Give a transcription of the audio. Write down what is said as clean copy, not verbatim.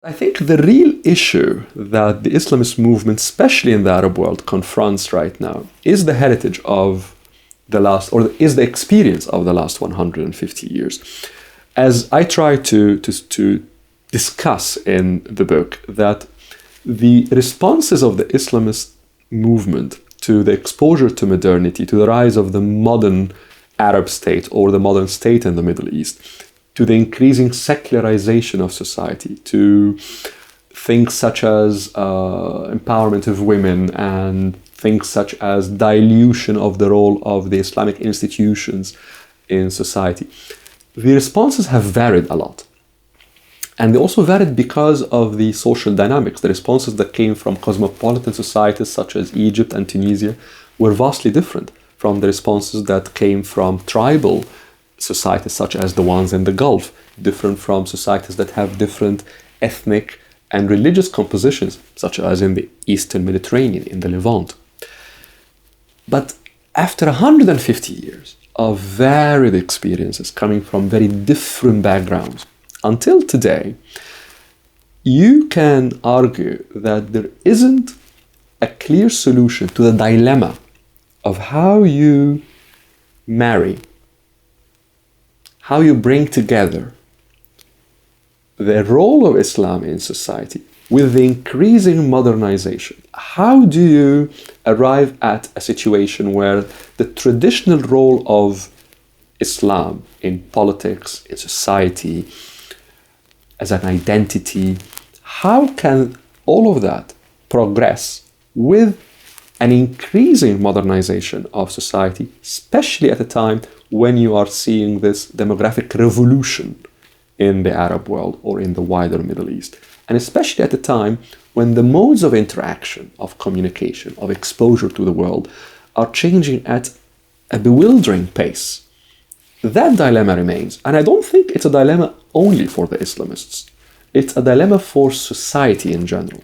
I think the real issue that the Islamist movement, especially in the Arab world, confronts right now is the heritage of the last, or is the experience of the last 150 years. As I try to discuss in the book, that the responses of the Islamist movement to the exposure to modernity, to the rise of the modern Arab state or the modern state in the Middle East, to the increasing secularization of society, to things such as empowerment of women and things such as dilution of the role of the Islamic institutions in society. The responses have varied a lot. And they also varied because of the social dynamics. The responses that came from cosmopolitan societies such as Egypt and Tunisia were vastly different from the responses that came from tribal societies such as the ones in the Gulf, different from societies that have different ethnic and religious compositions, such as in the Eastern Mediterranean, in the Levant. But after 150 years of varied experiences coming from very different backgrounds, until today, you can argue that there isn't a clear solution to the dilemma of how you marry, how you bring together the role of Islam in society with the increasing modernization. How do you arrive at a situation where the traditional role of Islam in politics, in society, as an identity, how can all of that progress with an increasing modernization of society, especially at a time when you are seeing this demographic revolution in the Arab world or in the wider Middle East, and especially at a time when the modes of interaction, of communication, of exposure to the world are changing at a bewildering pace. That dilemma remains, and I don't think it's a dilemma only for the Islamists. It's a dilemma for society in general.